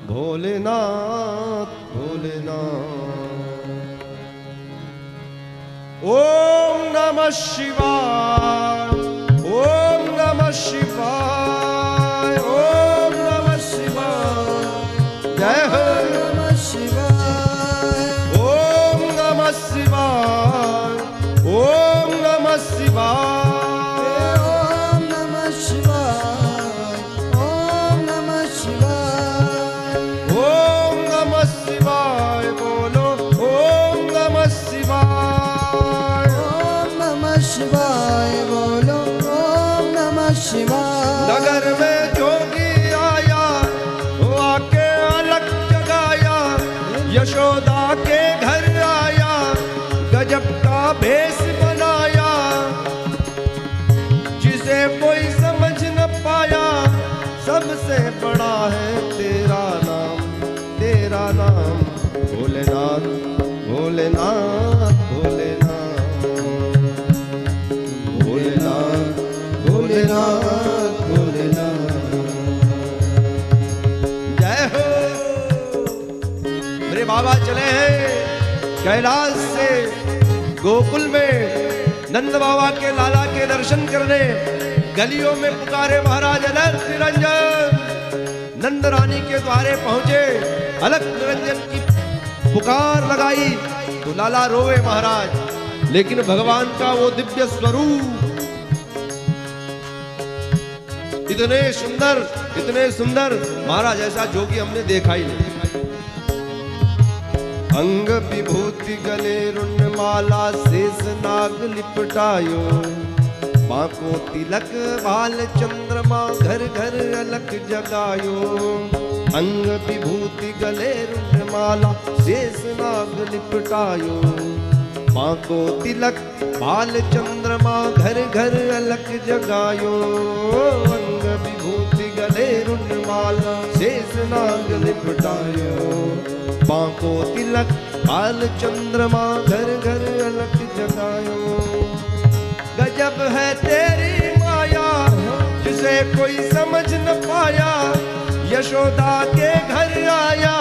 भोलेनाथ भोलेनाथ। ओम नमः शिवाय, ओम नमः शिवाय, ओम नमः शिवाय। जय हो नमः शिवाय, ओम नमः शिवाय, ओम नमः शिवाय, ओम नमः शिवाय, ओम नमः शिवाय, ओम नमः शिवाय। बोलो ओम नमः शिवाय। ओम नमः शिवाय, बोलो ओम नमः शिवाय। नगर में जोगी आया, वो आके अलग जगाया, यशोदा के घर आया, गजब का भेष बनाया, जिसे कोई समझ न पाया। सबसे बड़ा है तेरा नाम, तेरा नाम भोलेनाथ भोलेनाथ भोलेनाथ भोलेनाथ भोलेनाथ भोलेनाथ। जय हो। मेरे बाबा चले हैं कैलाश से गोकुल में नंद बाबा के लाला के दर्शन करने। गलियों में पुकारे महाराज अलख निरंजन। नंद रानी के द्वारे पहुंचे, अलख निरंजन की पुकार लगाई तो लाला रोवे महाराज। लेकिन भगवान का वो दिव्य स्वरूप इतने सुंदर महाराज, ऐसा जोगी हमने देखा ही नहीं। अंग विभूति गले रुण माला, शेष नाग लिपटायो, बांको तिलक बाल चंद्रमा, घर घर अलख जगायो। अंग विभूति गले रुण माला, शेष नाग लिपटायो, बांको तिलक बाल चंद्रमा, घर घर अलख जगायो। अंग विभूति गले रुण माला, शेष नाग लिपटायो, बांको तिलक बाल चंद्रमा, घर घर अलख जगायो। गजब है तेरी माया, जिसे कोई समझ न पाया। यशोदा के घर आया,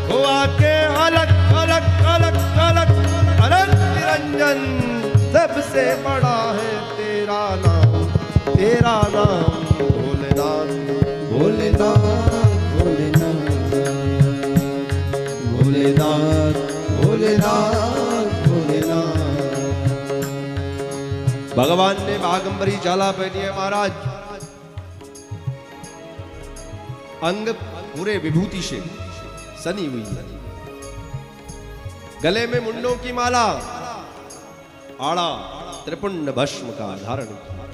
वो आके अलग अलग अलग अलग अलग निरंजन। सबसे बड़ा है तेरा नाम, तेरा नाम भोलेनाथ भोलेनाथ भोलेनाथ भोलेनाथ भोलेनाथ भोलेनाथ। भगवान ने बागंबरी जाला पहनी है महाराज, अंग पूरे विभूति से सनी हुई है, गले में मुंडों की माला, आड़ा त्रिपुंड भस्म का धारण किया,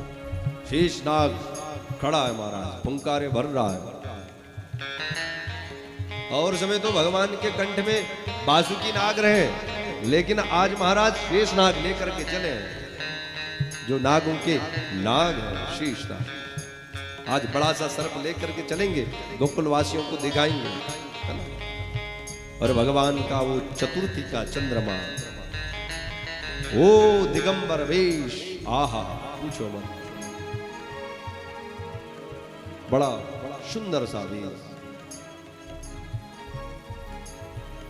शेषनाग खड़ा है महाराज, पुंकारे भर रहा है। और समय तो भगवान के कंठ में बासुकी नाग रहे, लेकिन आज महाराज शेषनाग लेकर के चले हैं। जो नागों के नाग है शेषनाग, आज बड़ा सा सर्प लेकर के चलेंगे, गोकुल वासियों को दिखाएंगे। और भगवान का वो चतुर्थी का चंद्रमा, ओ दिगंबर वेश, आहा पूछो मत, बड़ा सुंदर सा वेश।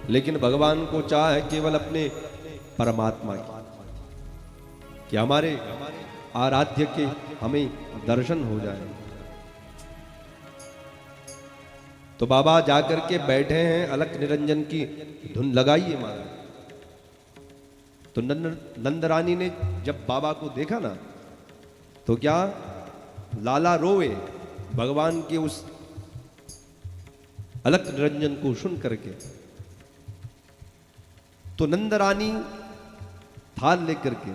लेकिन भगवान को चाह है केवल अपने परमात्मा की, कि हमारे आराध्य के हमें दर्शन हो जाए। तो बाबा जाकर के बैठे हैं, अलख निरंजन की धुन लगाइए महाराज। तो नंद रानी ने जब बाबा को देखा ना, तो क्या लाला रोवे भगवान के उस अलख निरंजन को सुन करके। तो नंद रानी थाल लेकर के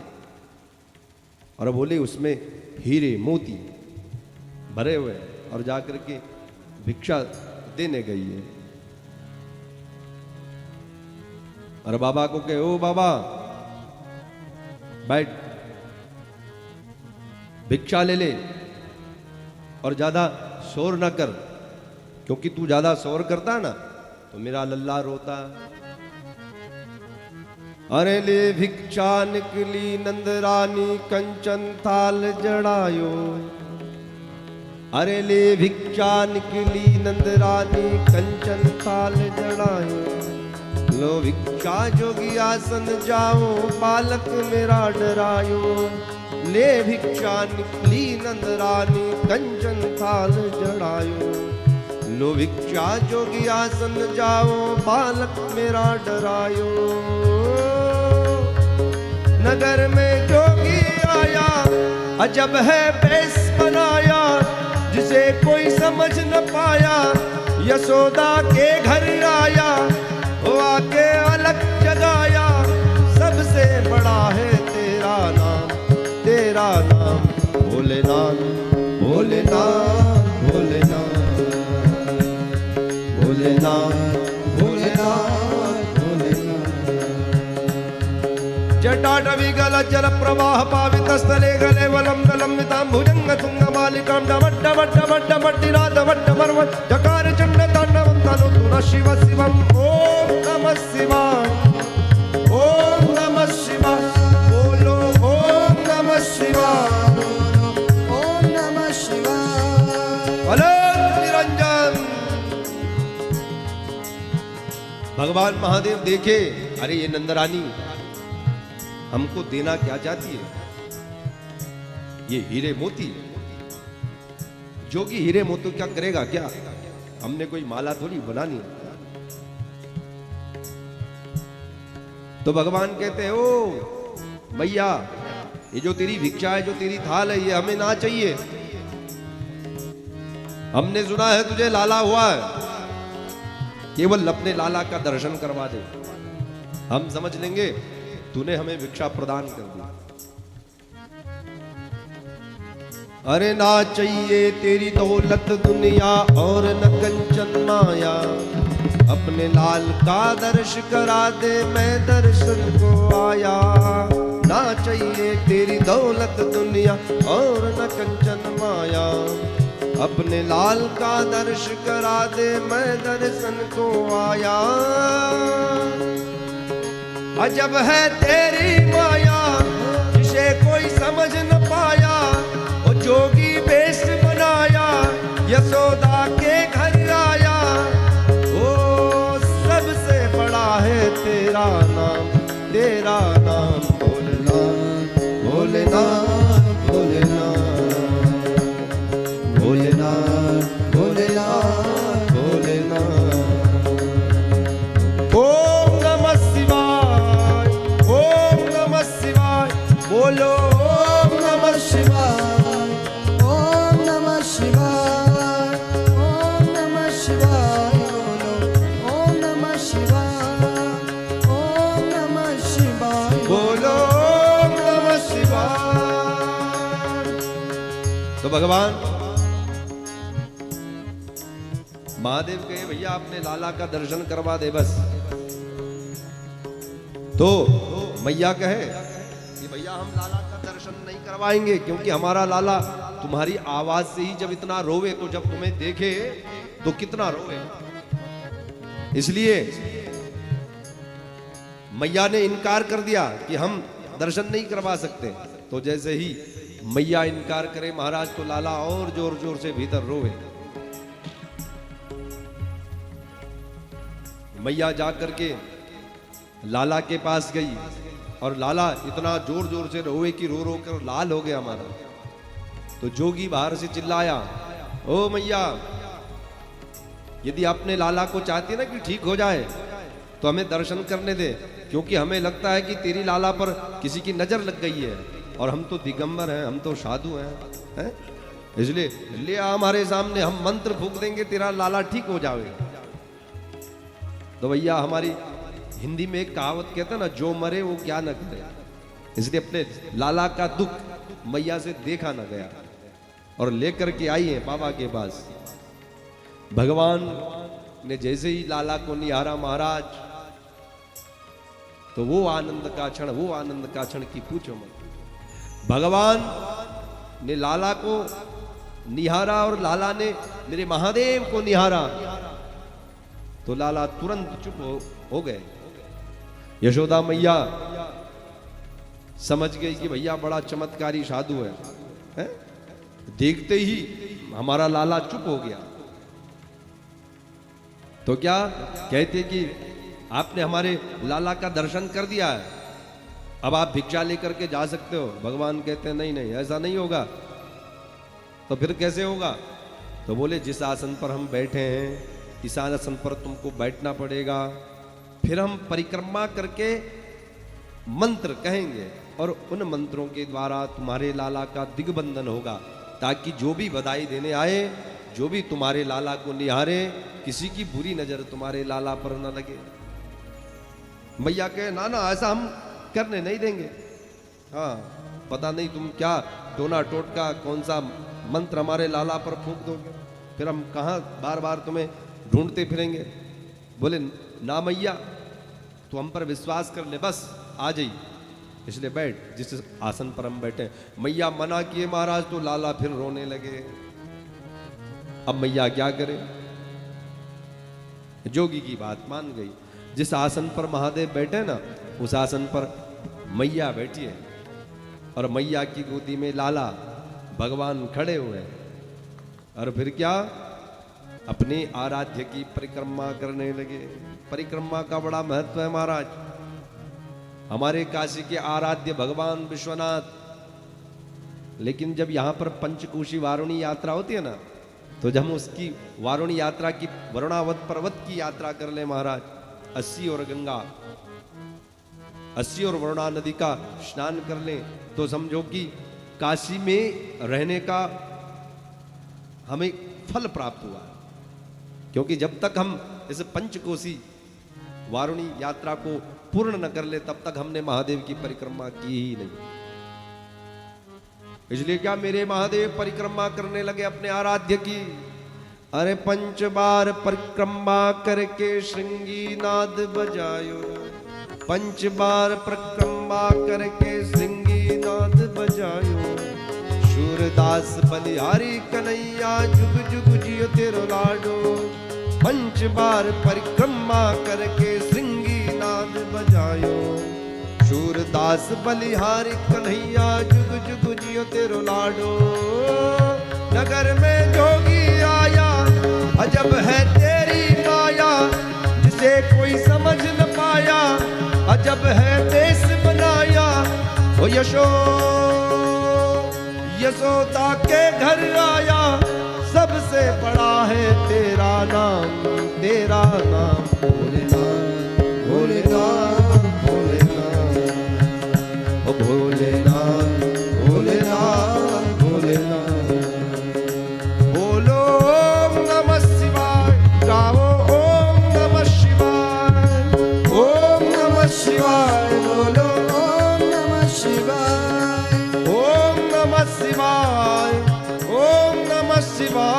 और बोले उसमें हीरे मोती भरे हुए, और जाकर के भिक्षा देने गई है। और बाबा को कहे, ओ बाबा बैठ, भिक्षा ले ले और ज्यादा शोर ना कर, क्योंकि तू ज्यादा शोर करता है ना तो मेरा लल्ला रोता। अरे ले भिक्षा निकली नंद रानी, कंचन थाल जड़ायो। अरे ले भिक्षा निकली नंद रानी, कंचन थाल जड़ायो। लो भिक्षा जोगी आसन जाओ, बालक मेरा डरायो। ले भिक्षा निकली नंद रानी, कंचन थाल जड़ायो। लो भिक्षा जोगी आसन जाओ, बालक मेरा डरायो। नगर में जोगी आया, अजब है बेस बनाया, जिसे कोई समझ न पाया। यशोदा के घर आया, वो आके अलग जगाया। सबसे बड़ा है तेरा नाम, तेरा नाम भोलेनाथ, भोलेनाथ, भोलेनाथ, भोलेनाथ, भोलेनाथ, भोलेनाथ। जटाटवी गल जल प्रवाह पावित स्थले गले वलम दलम मितां भुजंग तुंग मालिकां डमट डमट डमट डमट निराद वट पर्वत जकार चंड तांडवं तनोतु नः शिव शिवम्। ओम नमः शिवाय, ओम नमः शिवाय, बोलो ओम नमः शिवाय, ओम नमः शिवाय। अनंत निरंजन। भगवान महादेव देखे, अरे ये नंदरानी हमको देना क्या चाहती है? ये हीरे मोती। जोगी हीरे मोती क्या करेगा? क्या हमने कोई माला थोड़ी बनानी है। तो भगवान कहते हैं, ओ भैया, ये जो तेरी भिक्षा है, जो तेरी थाल है, ये हमें ना चाहिए। हमने सुना है तुझे लाला हुआ है, केवल अपने लाला का दर्शन करवा दे, हम समझ लेंगे तूने हमें भिक्षा प्रदान कर दी। अरे ना चाहिए तेरी दौलत दुनिया और न कंचन माया, अपने लाल का दर्श करा दे, मैं दर्शन को आया। ना चाहिए तेरी दौलत दुनिया और न कंचन माया, अपने लाल का दर्श करा दे, मैं दर्शन को आया। अजब है तेरी माया, जिसे कोई समझ न पाया। वो जोगी बेश बनाया, यशोदा के घर आया। ओ सबसे बड़ा है तेरा नाम, तेरा नाम भोलेनाथ, भोलेनाथ, भोलेनाथ, भोलेनाथ, भोलेनाथ, भोलेनाथ। ओम नमः शिवाय, ओम नमः शिवाय, बोलो ओम नमः शिवाय, ओम नमः शिवाय, ओम नमः शिवाय, बोलो ओम नमः शिवाय, ओम नमः शिवाय, बोलो ओम नमः शिवाय। तो भगवान महादेव कहे, भैया अपने लाला का दर्शन करवा दे बस। तो मैया कहे कि भैया हम लाला का दर्शन नहीं करवाएंगे, क्योंकि हमारा लाला तुम्हारी आवाज से ही जब इतना रोवे, तो जब तुम्हें देखे तो कितना रोवे। इसलिए मैया ने इनकार कर दिया कि हम दर्शन नहीं करवा सकते। तो जैसे ही मैया इनकार करे महाराज, तो लाला और जोर जोर से भीतर रोवे। मैया जा करके लाला के पास गई, और लाला इतना जोर जोर से रोए कि रो रो कर लाल हो गया हमारा। तो जोगी बाहर से चिल्लाया, ओ मैया, यदि अपने लाला को चाहती ना कि ठीक हो जाए, तो हमें दर्शन करने दे, क्योंकि हमें लगता है कि तेरी लाला पर किसी की नजर लग गई है, और हम तो दिगंबर हैं, हम तो साधु हैं, इसलिए ले आ हमारे सामने, हम मंत्र फूंक देंगे, तेरा लाला ठीक हो जाएगा। तो भैया हमारी हिंदी में एक कहावत कहता ना, जो मरे वो क्या न करे, इसलिए अपने लाला का दुख मैया से देखा न गया, और लेकर के आई है बाबा के पास। भगवान ने जैसे ही लाला को निहारा महाराज, तो वो आनंद का क्षण, वो आनंद का क्षण की पूछो मत। भगवान ने लाला को निहारा, और लाला ने मेरे महादेव को निहारा, तो लाला तुरंत चुप हो गए। यशोदा मैया समझ गई कि भैया बड़ा चमत्कारी साधु है? देखते ही हमारा लाला चुप हो गया। तो क्या कहते कि आपने हमारे लाला का दर्शन कर दिया है, अब आप भिक्षा लेकर के जा सकते हो। भगवान कहते हैं नहीं नहीं, ऐसा नहीं होगा। तो फिर कैसे होगा? तो बोले जिस आसन पर हम बैठे हैं इस आसन पर तुमको बैठना पड़ेगा। फिर हम परिक्रमा करके मंत्र कहेंगे और उन मंत्रों के द्वारा तुम्हारे लाला का दिग्बंधन होगा, ताकि जो भी बधाई देने आए, जो भी तुम्हारे लाला को निहारे, किसी की बुरी नजर तुम्हारे लाला पर न लगे। मैया कहे ना ना, ऐसा हम करने नहीं देंगे। हाँ, पता नहीं तुम क्या टोना टोटका कौन सा मंत्र हमारे लाला पर फूंक दोगे, फिर हम कहाँ बार बार तुम्हें ढूंढते फिरेंगे। बोले ना मैया, तू हम पर विश्वास कर ले, बस आ जाइए, इसलिए बैठ जिस आसन पर हम बैठे। मैया मना किए महाराज तो लाला फिर रोने लगे। अब मैया क्या करे? जोगी की बात मान गई। जिस आसन पर महादेव बैठे ना, उस आसन पर मैया बैठी है और मैया की गोदी में लाला भगवान खड़े हुए हैं। और फिर क्या? अपने आराध्य की परिक्रमा करने लगे। परिक्रमा का बड़ा महत्व है महाराज। हमारे काशी के आराध्य भगवान विश्वनाथ, लेकिन जब यहां पर पंचकोशी वारुणी यात्रा होती है ना, तो जब हम उसकी वारुणी यात्रा की वरुणावत पर्वत की यात्रा कर ले महाराज, 80 और गंगा 80 और वरुणा नदी का स्नान कर लें, तो समझो कि काशी में रहने का हमें फल प्राप्त हुआ। क्योंकि जब तक हम इस पंचकोशी वारुणी यात्रा को पूर्ण न कर ले, तब तक हमने महादेव की परिक्रमा की ही नहीं। इसलिए क्या मेरे महादेव परिक्रमा करने लगे अपने आराध्य की। अरे 5 बार परिक्रमा करके श्रृंगी नाद बजायो, 5 बार परिक्रमा करके श्रृंगी नाद बजायो। सूरदास बलिहारी कन्हैया जुग जुग जियो तेरो लाडो। 5 बार परिक्रमा करके श्रृंगी नाद बजायो। सूरदास बलिहारी कन्हैया जुग जुग जियो तेरो लाडो। नगर में जोगी आया, अजब है तेरी माया, जिसे कोई समझ न पाया, अजब है देश बनाया। ओ यशोदा के घर आया, सबसे बड़ा है तेरा नाम, तेरा नाम भोलेनाथ, भोलेनाथ, भोलेनाथ, ओ भोलेनाथ, भोलेनाथ, भोलेनाथ। बोलो ओम नमः शिवाय, गाओ ओम नमः शिवाय, ओम नमः शिवाय, बोलो ओम नमः शिवाय, ओम नमः शिवाय, ओम नमः शिवाय,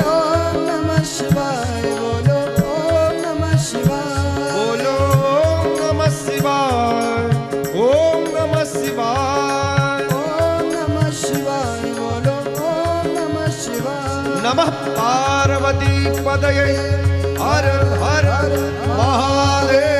ओम नमः शिवाय, बोलो ओम नमः शिवाय, बोलो ओम नमः शिवाय, ओम नमः शिवाय, ओम नमः शिवाय, बोलो ओम नमः शिवाय। नमः पार्वती पदये हर हर महादेव।